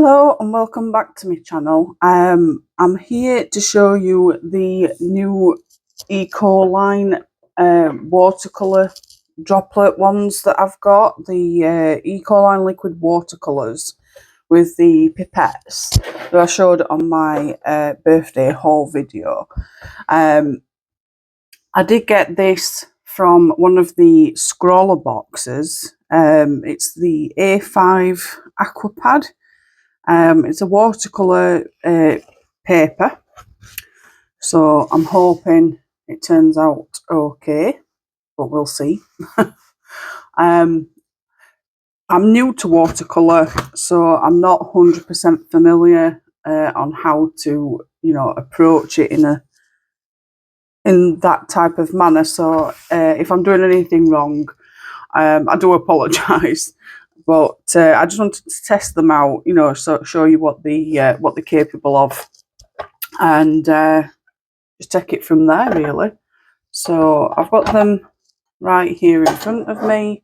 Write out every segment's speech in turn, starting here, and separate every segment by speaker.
Speaker 1: Hello and welcome back to my channel. I'm here to show you the new Ecoline watercolour droplet ones that I've got, the Ecoline Liquid watercolours with the pipettes that I showed on my birthday haul video. I did get this from one of the scroller boxes. It's the A5 Aquapad. It's a watercolour paper, so I'm hoping it turns out okay, but we'll see. I'm new to watercolour, so I'm not 100% familiar on how to, approach it in that type of manner. So if I'm doing anything wrong, I do apologise. But I just wanted to test them out, so show you what they're capable of, and just take it from there, really. So I've got them right here in front of me,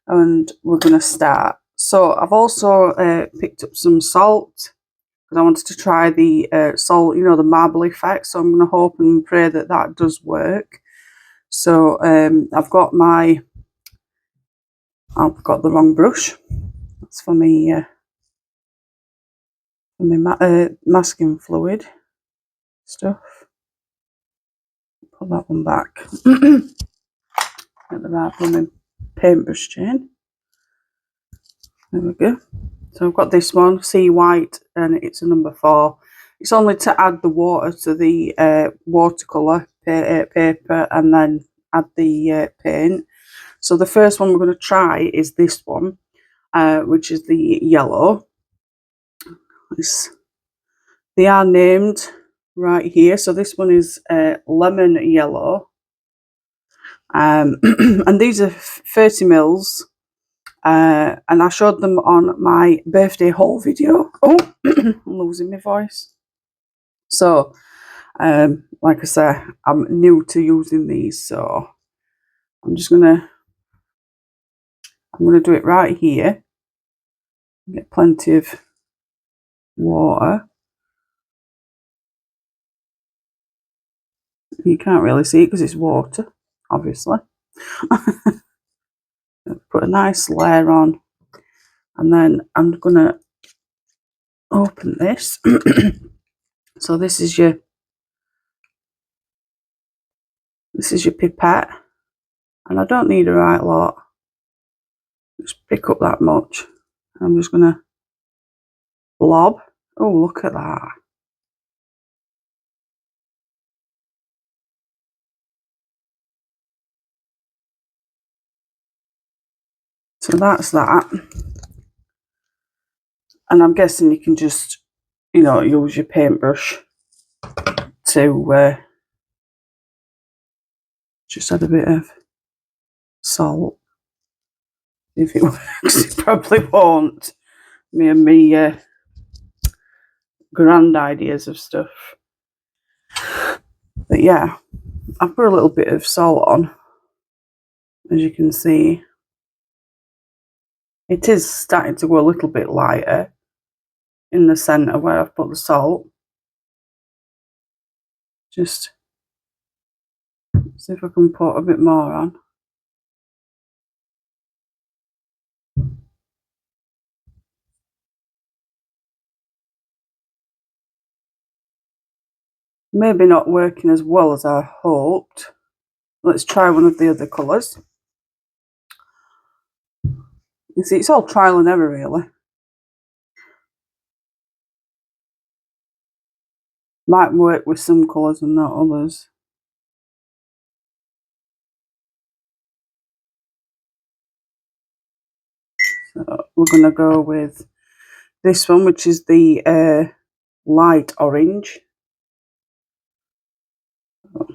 Speaker 1: and we're going to start. So I've also picked up some salt because I wanted to try the salt, the marble effect. So I'm going to hope and pray that that does work. So I've got the wrong brush. That's for me. Masking fluid stuff. Put that one back. Get the right blooming paintbrush chain. There we go. So I've got this one, Sea White, and it's a number 4. It's only to add the water to the watercolour paper and then add the paint. So the first one we're going to try is this one, which is the yellow. They are named right here. So this one is lemon yellow. And these are 30 mils. And I showed them on my birthday haul video. Oh, I'm losing my voice. So, like I say, I'm new to using these, so I'm gonna do it right here. Get plenty of water. You can't really see it because it's water, obviously. Put a nice layer on, and then I'm gonna open this. So this is your pipette, and I don't need a right lot. Just pick up that much. I'm just gonna blob. Oh, look at that. So that's that. And I'm guessing you can just, use your paintbrush to just add a bit of salt. If it works, it probably won't. Me and me grand ideas of stuff. But yeah, I've put a little bit of salt on, as you can see. It is starting to go a little bit lighter in the centre where I've put the salt. Just see if I can put a bit more on. Maybe not working as well as I hoped. Let's try one of the other colours. You see, it's all trial and error, really. Might work with some colours and not others. So we're going to go with this one, which is the light orange. So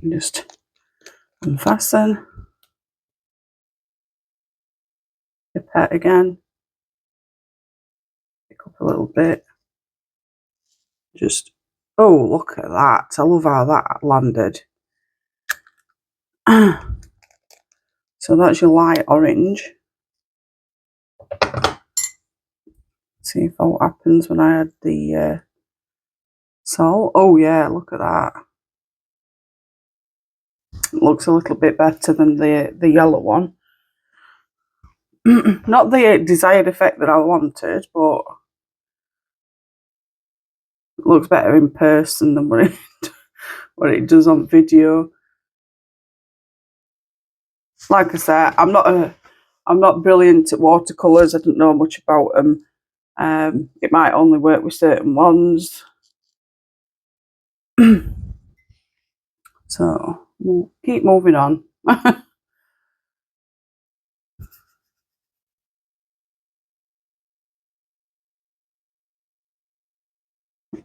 Speaker 1: just unfasten. Pipette again. Pick up a little bit. Just, oh, look at that. I love how that landed. So that's your light orange. Let's See if what happens when I add the salt. Oh yeah, look at that. It looks a little bit better than the yellow one. Not the desired effect that I wanted, but it looks better in person than what it does on video. Like I said, I'm not brilliant at watercolours. I don't know much about them. It might only work with certain ones. So we'll keep moving on.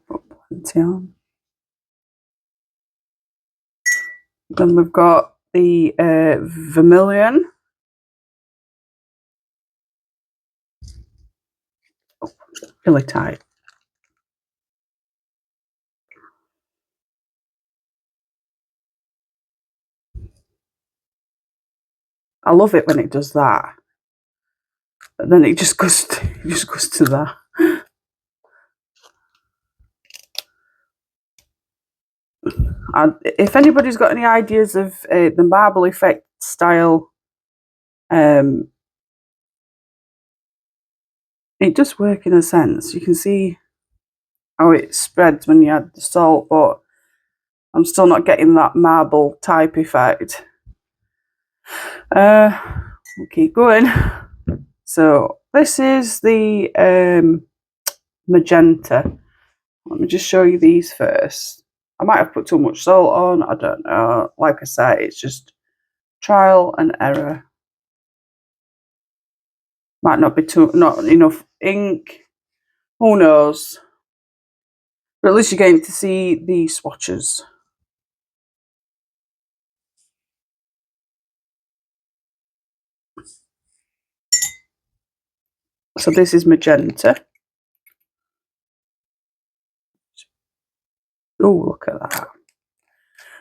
Speaker 1: Put plenty on. Then we've got the Vermillion. Oh, really tight. I love it when it does that. But then it just goes to that. And if anybody's got any ideas of the marble effect style, it does work in a sense. You can see how it spreads when you add the salt, but I'm still not getting that marble type effect. We'll keep going. So this is the magenta. Let me just show you these first. I might have put too much salt on, I don't know. Like I say, it's just trial and error. Might not be not enough ink. Who knows? But at least you're getting to see the swatches. So this is magenta. Oh, look at that.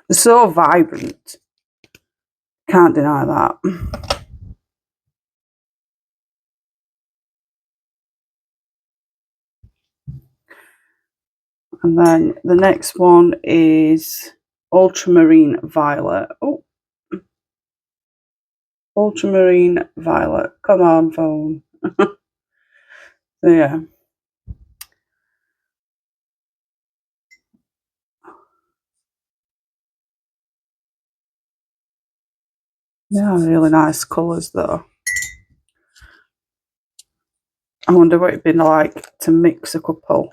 Speaker 1: They're so vibrant. Can't deny that. And then the next one is ultramarine violet. Oh, ultramarine violet. Come on, phone. So yeah. Yeah, really nice colours though. I wonder what it'd be like to mix a couple.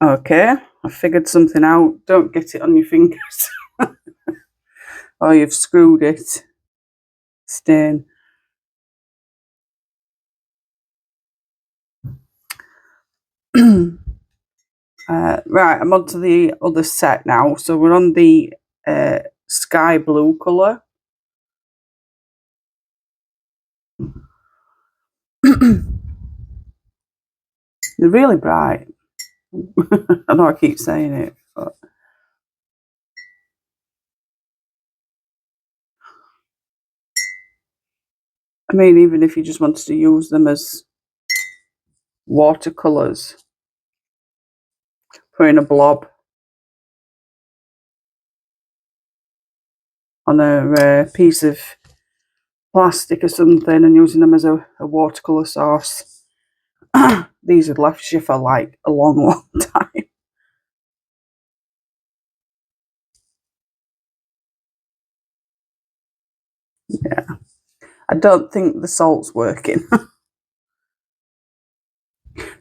Speaker 1: Okay, I figured something out. Don't get it on your fingers. Or you've screwed it. Stain. Right, I'm on to the other set now. So we're on the sky blue colour. They're really bright. I know I keep saying it, but I mean, even if you just wanted to use them as watercolours, put in a blob on a piece of plastic or something and using them as a watercolour source, these would last you for like a long time. Yeah, I don't think the salt's working.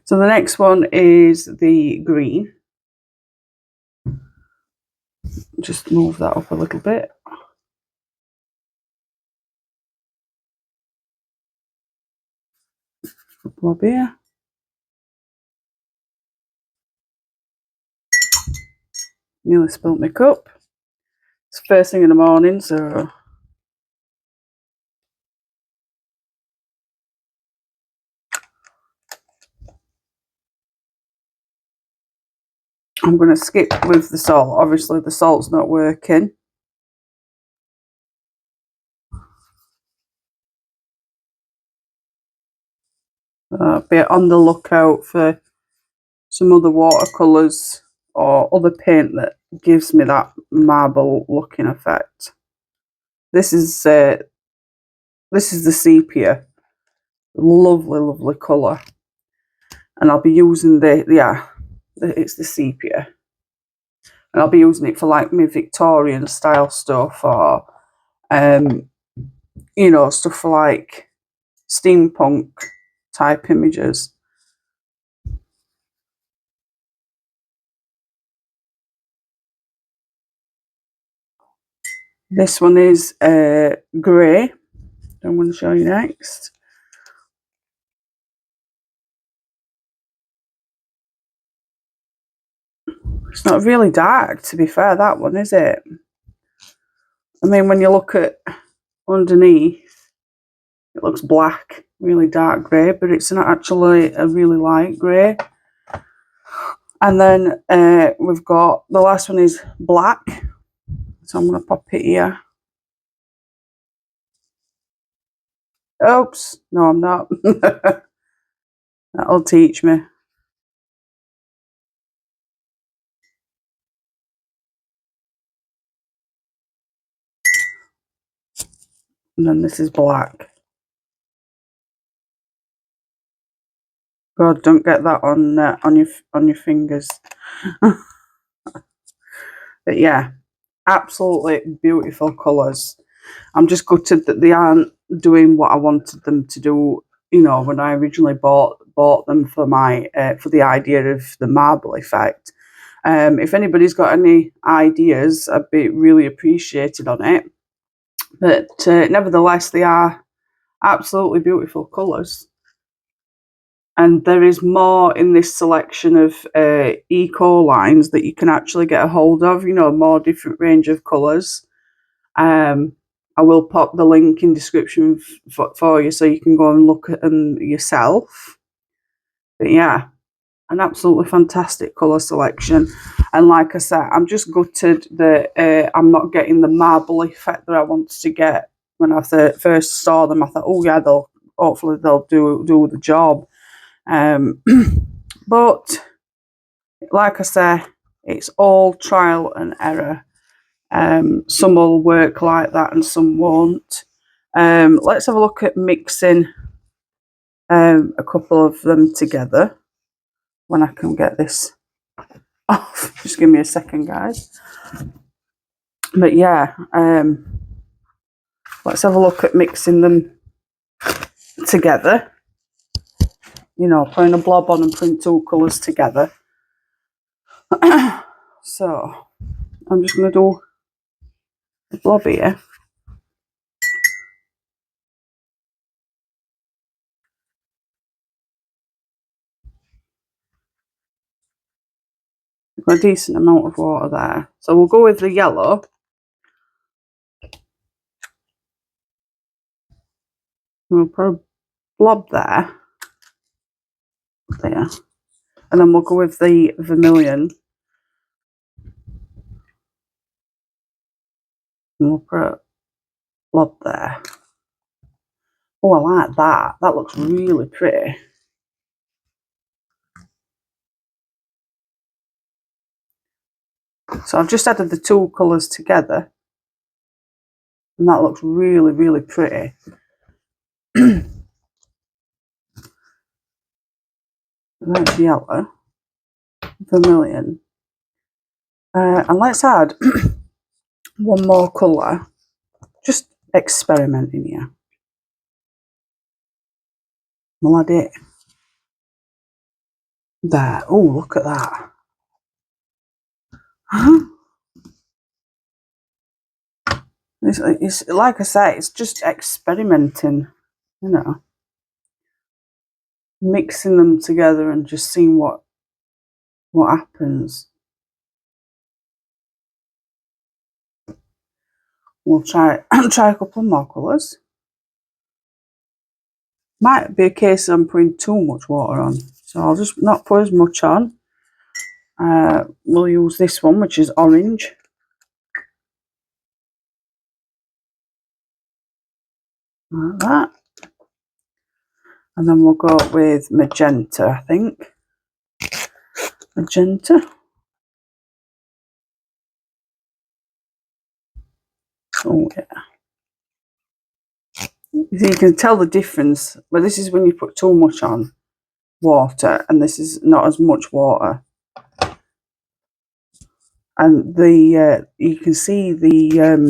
Speaker 1: So the next one is the green. Just move that up a little bit. Blob here. Nearly spilt my cup. It's first thing in the morning, so I'm going to skip with the salt. Obviously the salt's not working. Be on the lookout for some other watercolours or other paint that gives me that marble looking effect. This is the sepia. Lovely, lovely colour. And I'll be using it's the sepia. And I'll be using it for like my Victorian style stuff, or you know, stuff for like steampunk type images. This one is grey. I'm going to show you next. It's not really dark, to be fair, that one, is it? I mean, when you look at underneath, it looks black, really dark grey, but it's not actually a really light grey. And then we've got, the last one is black. So I'm going to pop it here. Oops, no, I'm not. That'll teach me. And then this is black. God, don't get that on your fingers. But yeah, absolutely beautiful colours. I'm just gutted that they aren't doing what I wanted them to do. You know, when I originally bought them for my for the idea of the marble effect. If anybody's got any ideas, I'd be really appreciated on it. But nevertheless, they are absolutely beautiful colours. And there is more in this selection of Ecolines that you can actually get a hold of, you know, more different range of colours. I will pop the link in description for you so you can go and look at them yourself. But yeah, an absolutely fantastic colour selection. And like I said, I'm just gutted that I'm not getting the marble effect that I wanted to get when I first saw them. I thought, oh yeah, hopefully they'll do the job. But like I say, it's all trial and error. Some will work like that and some won't. Let's have a look at mixing a couple of them together when I can get this off. Just give me a second, guys. But yeah, let's have a look at mixing them together. You know, putting a blob on and putting two colours together. So I'm just going to do a blob here. Got a decent amount of water there. So we'll go with the yellow. We'll put a blob there. There. And then we'll go with the vermilion. And we'll put a blob there. Oh, I like that. That looks really pretty. So I've just added the two colours together. And that looks really, really pretty. That's yellow. Vermilion. And let's add one more colour. Just experimenting here. We'll add it there. Oh, look at that. It's like I say, it's just experimenting, you know, mixing them together and just seeing what happens. We'll try a couple of more colours. Might be a case of I'm putting too much water on, so I'll just not put as much on. we'll use this one, which is orange. Like that. And then we'll go with magenta, I think. Magenta. Oh, yeah. You can tell the difference. Well, this is when you put too much on water, and this is not as much water. And the you can see the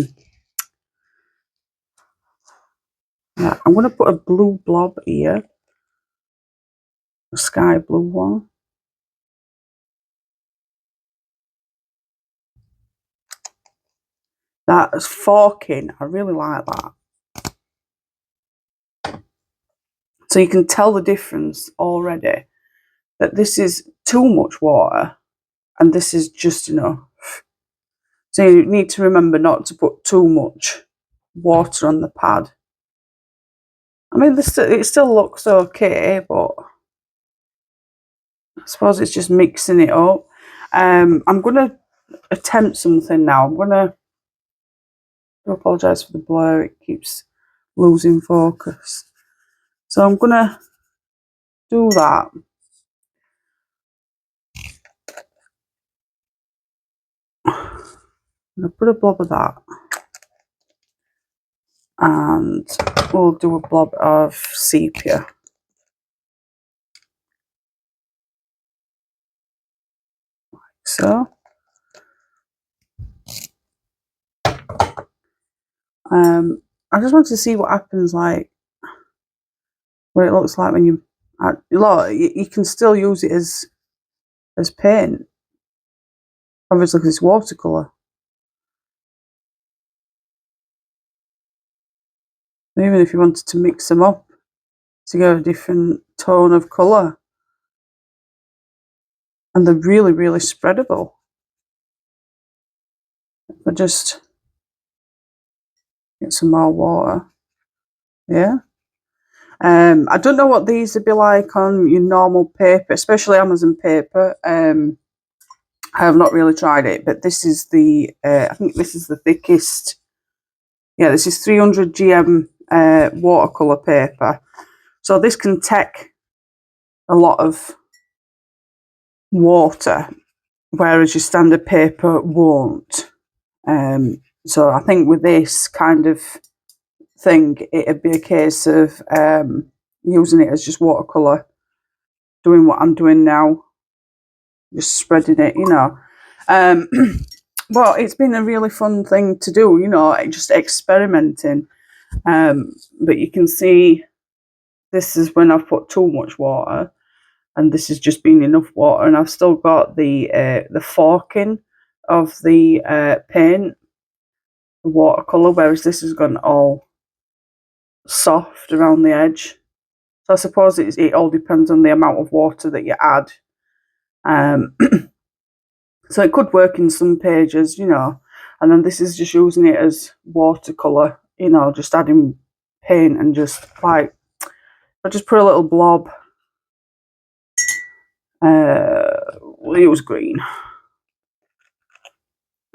Speaker 1: yeah, I'm going to put a blue blob here, a sky blue one. That's forking. I really like that. So you can tell the difference already, that this is too much water and this is just enough. So you need to remember not to put too much water on the pad. I mean, it still looks okay, but I suppose it's just mixing it up. I'm going to attempt something now. I'm going to apologise for the blur. It keeps losing focus. So I'm going to do that. I'm going to put a blob of that. And we'll do a blob of sepia. Like so. I just wanted to see what happens, like, what it looks like when you add, look, you can still use it as paint. Obviously, because it's watercolour. Even if you wanted to mix them up to get a different tone of colour. And they're really, really spreadable. I just get some more water. Yeah. I don't know what these would be like on your normal paper, especially Amazon paper. I have not really tried it, but this is the, I think this is the thickest. Yeah, this is 300 GM watercolour paper. So this can take a lot of water, whereas your standard paper won't. So I think with this kind of thing, it'd be a case of using it as just watercolour, doing what I'm doing now, just spreading it, you know. Well, it's been a really fun thing to do, you know, just experimenting. But you can see this is when I've put too much water, and this has just been enough water, and I've still got the forking of the paint, the watercolour, whereas this has gone all soft around the edge. So I suppose it all depends on the amount of water that you add. So it could work in some pages, you know, and then this is just using it as watercolour, you know, just adding paint and just like, I just put a little blob. We'll use green.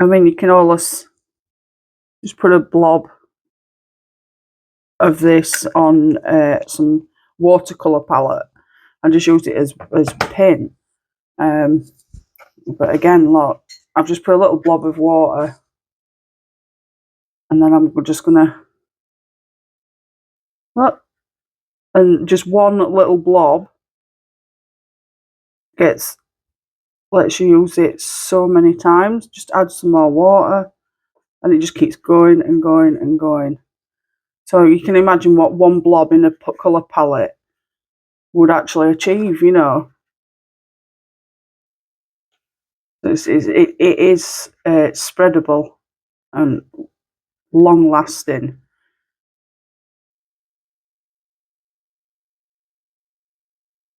Speaker 1: I mean, you can always just put a blob of this on some watercolour palette and just use it as paint. But again, look, I've just put a little blob of water, and then I'm just gonna look, and just one little blob lets you use it so many times. Just add some more water, and it just keeps going and going and going. So you can imagine what one blob in a colour palette would actually achieve, you know. It is spreadable and long lasting.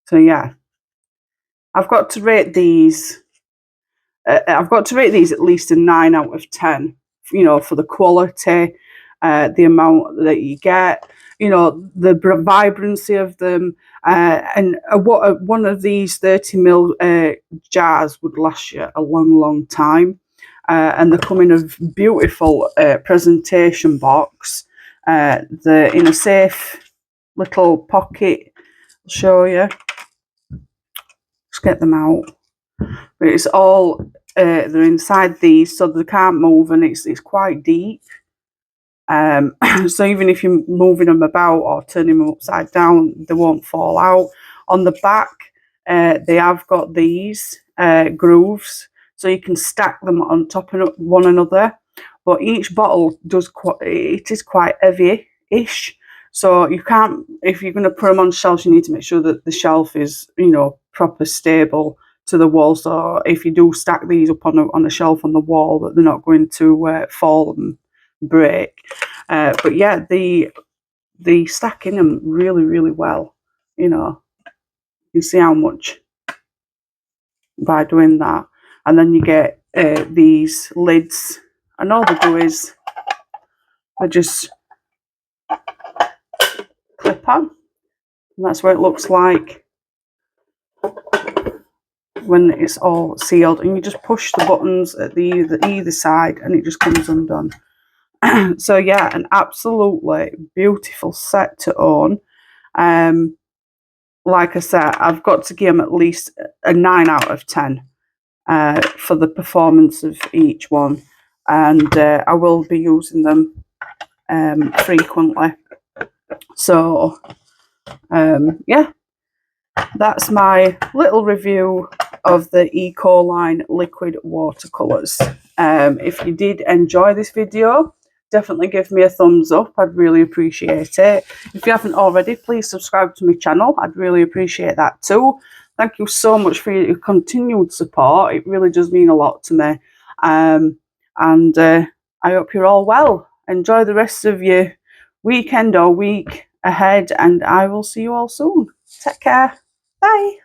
Speaker 1: So yeah, I've got to rate these. I've got to rate these at least a 9 out of 10. You know, for the quality, the amount that you get, you know, the vibrancy of them. One of these 30ml jars would last you a long time. And they come in a beautiful presentation box. They're in a safe little pocket. I'll show you. Let's get them out. But it's all they're inside these, so they can't move, and it's quite deep. So even if you're moving them about or turning them upside down, they won't fall out. On the back, they have got these grooves, so you can stack them on top of one another. But each bottle it is quite heavy-ish, so you can't. If you're going to put them on shelves, you need to make sure that the shelf is, you know, proper stable to the wall. So if you do stack these up on a shelf on the wall, that they're not going to fall and break. But yeah, the stacking them really well. You know, you see how much by doing that. And then you get these lids, and all they do is they just clip on, and that's what it looks like when it's all sealed. And you just push the buttons at either side, and it just comes undone. So yeah, an absolutely beautiful set to own. Like I said, I've got to give them at least a 9 out of 10 for the performance of each one, and I will be using them frequently. So yeah, that's my little review of the Ecoline Liquid watercolours. If you did enjoy this video, definitely give me a thumbs up. I'd really appreciate it. If you haven't already, please subscribe to my channel. I'd really appreciate that too. Thank you so much for your continued support. It really does mean a lot to me. And I hope you're all well. Enjoy the rest of your weekend or week ahead, and I will see you all soon. Take care. Bye.